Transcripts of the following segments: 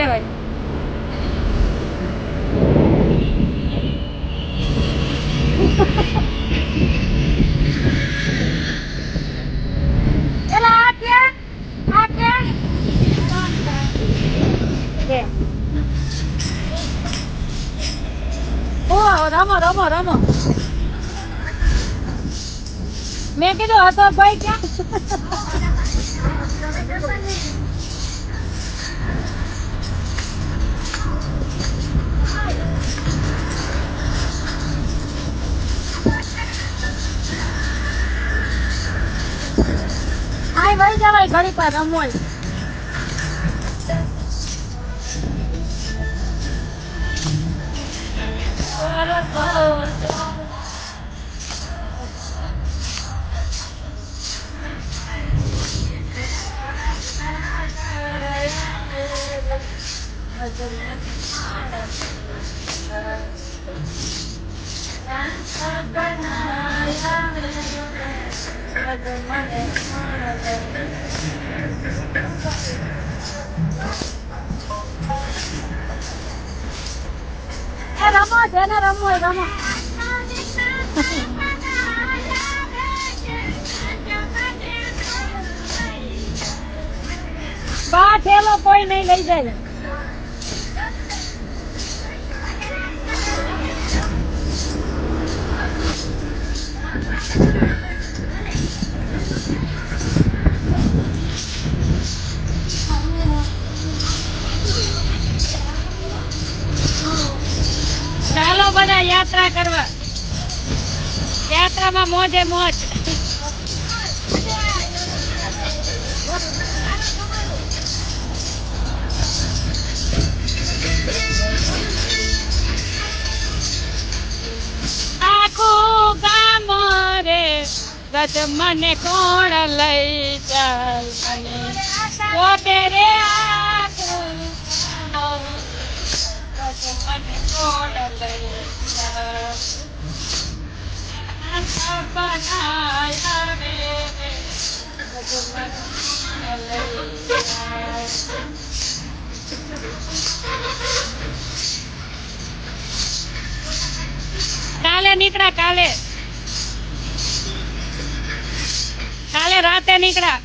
દેવાય. રમો રમો રમો. મેં કીધું હતો ભાઈ ક્યાં? આય ભાઈ જવાય ઘડી પર રમોય. રમો જેને રમવો હોય રમો. બા થેલો કોઈ નહીં લઈ જાય. ચાલો બધા યાત્રા કરવા. યાત્રામાં મોજે મોજ. આખું ગામ રે ગજ મને કોણ લઈ જાય પોતે રે આખું ગજ મને કોણ લઈ જાય બનાયા રે ગજ મને લઈ જાય. કાલે નીકળ્યા કાલે રાતે નીકળ્યા.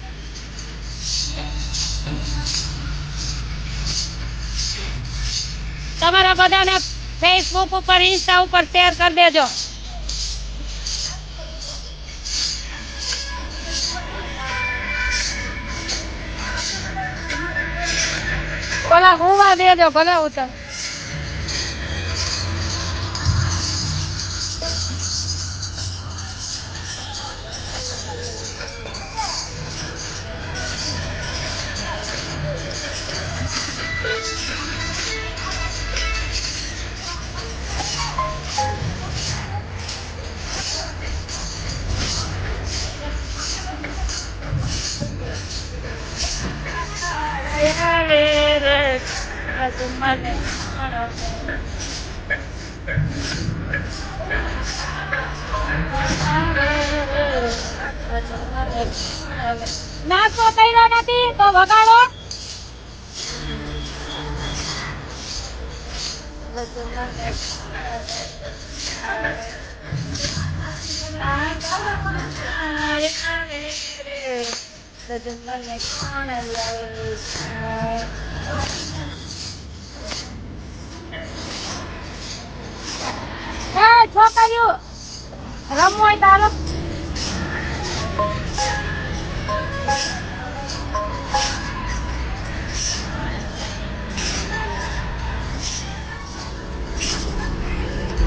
તમારા બધાને ફેસબુક ઉપર ઇન્સ્ટા ઉપર શેર કરી દેજો. ભલા હુવા દેજો ભલા ઉતર. નાસ્તો કર્યો નથી તો વગાડો. છોકરીઓ રમવું હોય તારો.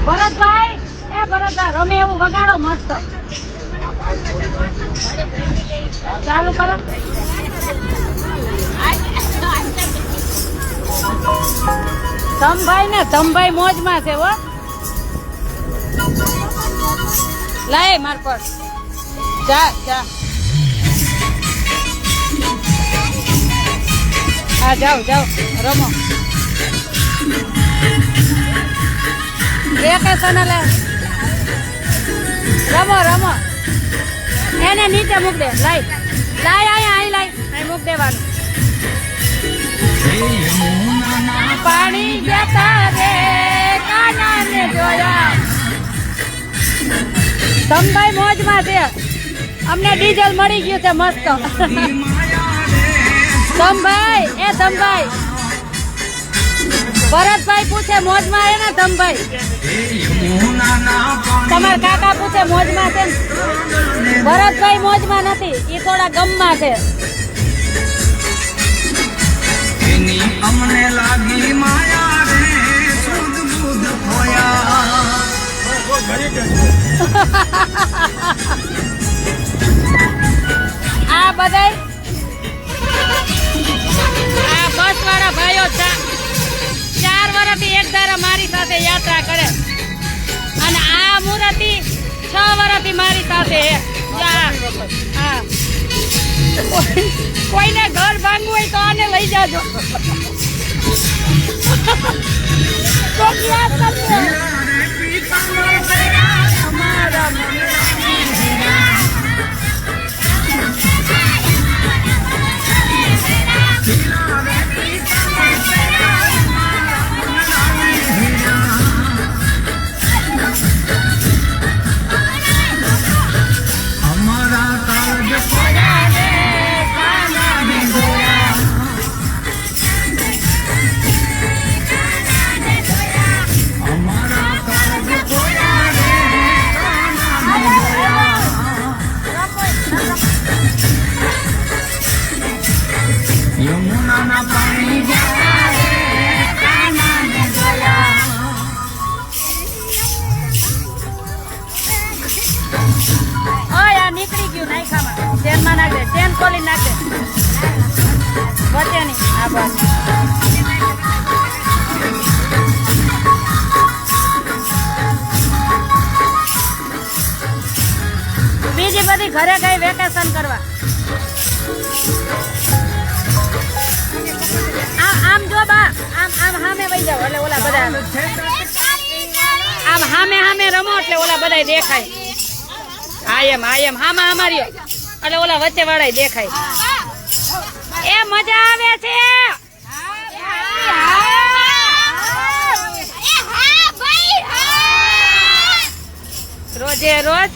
ભરતભાઈ ભરતભાઈ રમે એવું વગાડો મસ્ત. ચાલુ કરો. તમભાઈ મોજમાં છે હો. લાય માર પર જા. હા જાઓ રમો. વેકેશન લે રમો. એને નીચે મૂક દે. લાય અહીં મૂક દેવાનું. પાણી જતા રે કાનાને જોયા. ધમભાઈ મોજમાં છે, અમને ડીઝલ મળી ગયું છે મસ્ત. ધમભાઈ એ ધમભાઈ ભરતભાઈ પૂછે મોજમાં હે ને ધમભાઈ? તમારા કાકા પૂછે મોજમાં છે ને? ભરતભાઈ મોજમાં નથી, એ થોડા ગમમાં છે. અમને લાગી માયા રે શુદ્ધ બુદ્ધ ખોયા. આ બધાય આ બસ વાળા ભાઈઓ 4 વર્ષથી એક ધારા મારી સાથે યાત્રા કરે અને આ મૂર્તિ 6 વર્ષથી મારી સાથે હે. હા, કોઈને ઘર ભાંગવું હોય તો આને લઈ જાજો. કોક યાદ કરજો. નીકળી ગયું નાખામાં. ચેનમાં નાખ દે, ચેન ખોલી નાખ દે વચ્ચેની. આ બસ બીજી બધી ઘરે ગઈ વેકેશન કરવા. આમ જો બા, આમ સામે વહી જાવ એટલે ઓલા બધા આમ સામે રમો એટલે ઓલા બધા દેખાય. આયમ હામાં અમારી એટલે ઓલા વચ્ચે વાળા દેખાય. એ મજા આવે છે. રોજે રોજ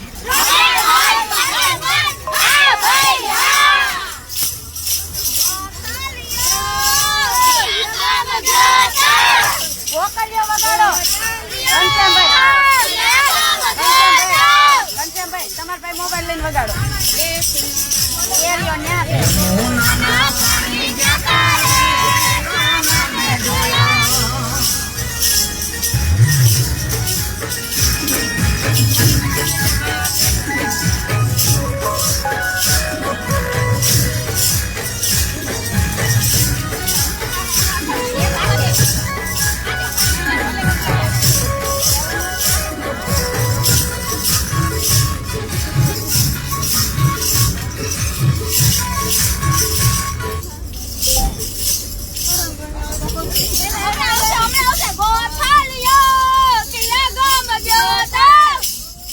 ઘનશ્યામભાઈ તમારા ભાઈ મોબાઈલ લઈને વગાડો.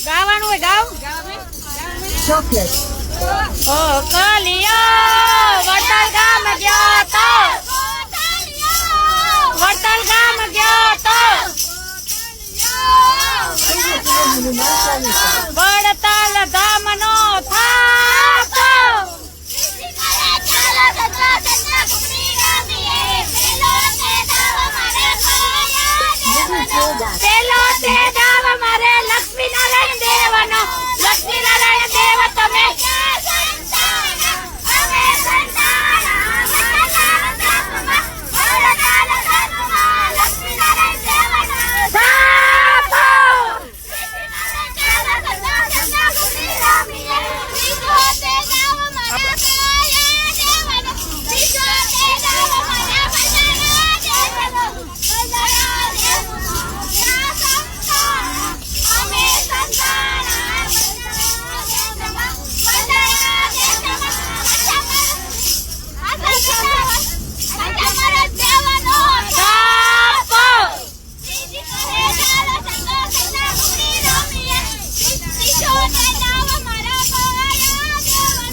ગાવાનું હોય ગાવ. ચોકલેટ ઓ કલિયો વડતાલ ગામ ગયો તો, વડતાલ ગામ ગયો તો, વડતાલ ધામ નો થાપો. પેલો તે દાવ મારે લક્ષ્મી નારાયણ દેવનો. લક્ષ્મી નારાયણ દેવ તમે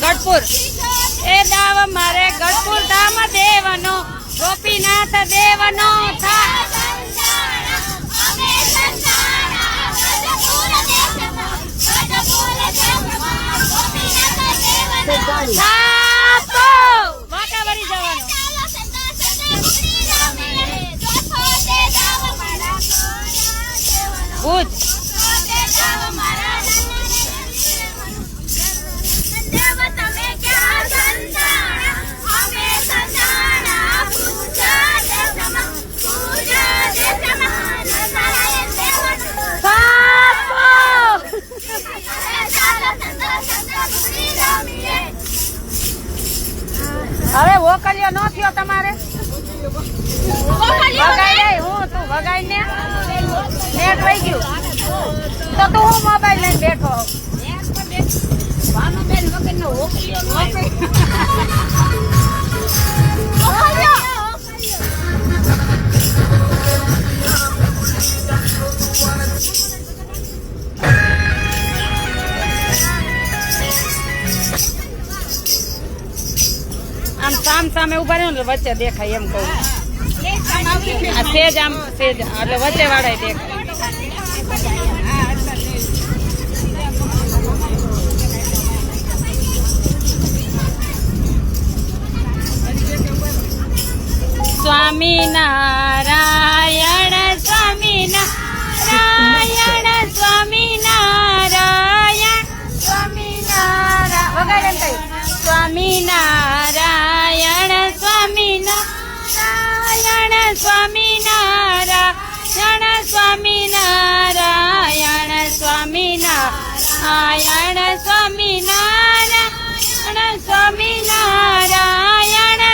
ગઢપુર એ દાવ મારે ગઢપુર ધામ દેવનો. ગોપીનાથ દેવનો થા થાપો વાંકા વળી જવાનો. ભુજ હવે વોકલિયો નો થયો તમારે વગાઈ દે હું તું વગાઈ ને નેટ વહી ગયું તો તું હું મોબાઈલ લઈને બેઠો આમ સામ સામે ઉભા રહ્યો ને વચ્ચે દેખાય એમ કહું આ સેજ આમ સેજ એટલે વચ્ચે વાળા દેખાય. સ્વામિનારાયણ સ્વામિનારાયણ સ્વામિનારાયણ સ્વામિનારાયણ વગાડે ને કઈ સ્વામિનારાયણ સ્વામિનારાયણ સ્વામિનારાયણ સ્વામિનારાયણ સ્વામિનારાયણ સ્વામિનારાયણ સ્વામિનારાયણ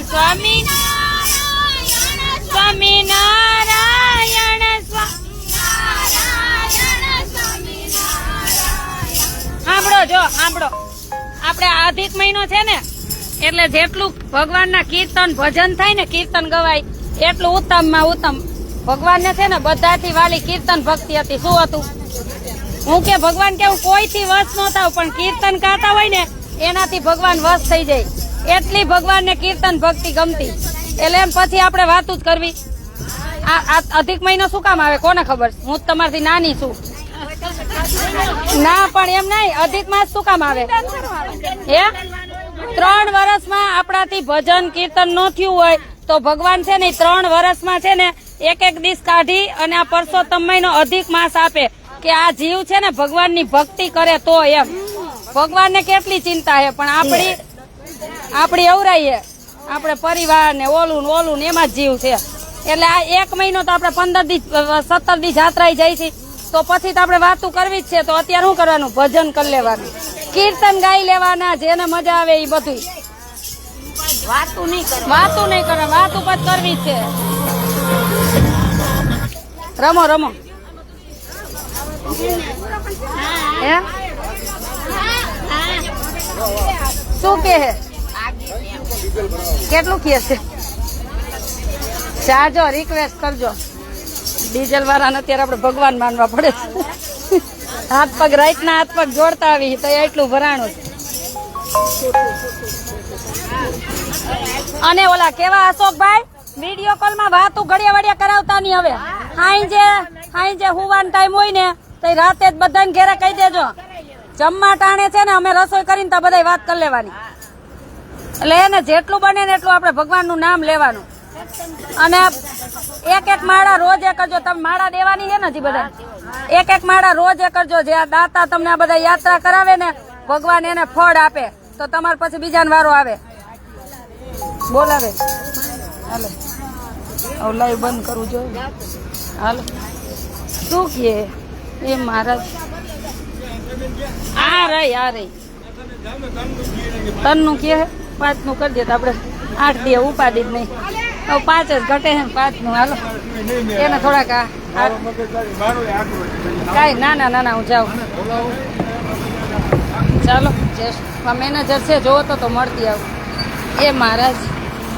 સ્વામિનારાયણ સ્વામિનારાયણ સાંભળો જો સાંભળો આપણે અધિક મહિનો છે ને એટલે જેટલું ભગવાનના કીર્તન ભજન થાય ને કીર્તન ગવાય એટલું ઉત્તમમાં ઉત્તમ. ભગવાનને છે ને બધાથી વાલી કીર્તન ભક્તિ હતી. શું હતું? હું કે ભગવાન કે હું કોઈથી વશ ન થાવ પણ કીર્તન ગાતા હોય ને એનાથી ભગવાન વશ થઈ જાય. એટલી ભગવાનને કીર્તન ભક્તિ ગમતી. એટલે એમ પછી આપણે વાતું જ કરવી. આ અધિક મહિનો શું કામ આવે કોને ખબર? હું તમારથી નાની છું. ના પણ એમ નહીં, અધિક માસ શું કામ આવે? હે 3 વર્ષમાં આપણાથી ભજન કીર્તન ન થયું હોય તો ભગવાન છે ને 3 વર્ષમાં છે ને એક દિવસ કાઢી અને આ પરસોત્તમ મહિનો અધિક માસ આપે કે આ જીવ છે ને ભગવાનની ભક્તિ કરે તો એમ. ભગવાનને કેટલી ચિંતા છે પણ આપણી અવરાઈ છે. આપણે પરિવાર ને ઓલું ને એમાં જ જીવ છે. એટલે આ 1 મહિનો તો આપણે 15 દી 17 દી જાત્રાએ જાય છે તો પછી તો આપણે વાતું કરવી જ છે. તો અત્યારે શું કરવાનું? ભજન કરી લેવાનું, કીર્તન ગાઈ લેવાના, જેને મજા આવે એ બધું. વાતું નહીં કરે, વાતું પછી કરવી જ છે. રમો હે શું કે હે? કેટલું કે છે? જાજો રિક્વેસ્ટ કરજો. ડીઝલ વાળાને અત્યારે આપણે ભગવાન માનવા પડે છે. હાથ પગ રાઈટના હાથ પગ જોડતા આવી તો એટલું ભરાણું છે. અને ઓલા કેવા અશોકભાઈ વિડીયો કોલમાં વાતું ઘડિયા વડિયા કરાવતા નહીં. હવે હાઈ હુવાનો ટાઈમ હોય ને તો રાતે જ બધાને ઘેરે કહી દેજો. જમવા ટાણે છે ને અમે રસોઈ કરીને તો બધા વાત કરી લેવાની. એટલે એને જેટલું બને ને એટલું આપણે ભગવાનનું નામ લેવાનું. અને એક માળા રોજ એ કરજો. તમે માળા દેવાની છે ને હજી બધા એક માળા રોજ એ કરજો. જે આ દાતા તમને આ બધા યાત્રા કરાવે ને ભગવાન એને ફળ આપે તો તમારે પછી બીજાને વારો આવે. બોલાવે હાલો હવે લાઈવ બંધ કરવું જોઈએ. હાલો શું કે એ મહારાજ આ રહી 3 નું કે 5 નું કરી દે તો આપણે 8 દી ઉપાડી જ નહીં. હવે 5 જ ઘટે છે 5 નું. હાલો એને થોડાક કઈ ના હું જાઉં. ચાલો મેનેજર છે જોવો તો મળતી આવું. એ મહારાજ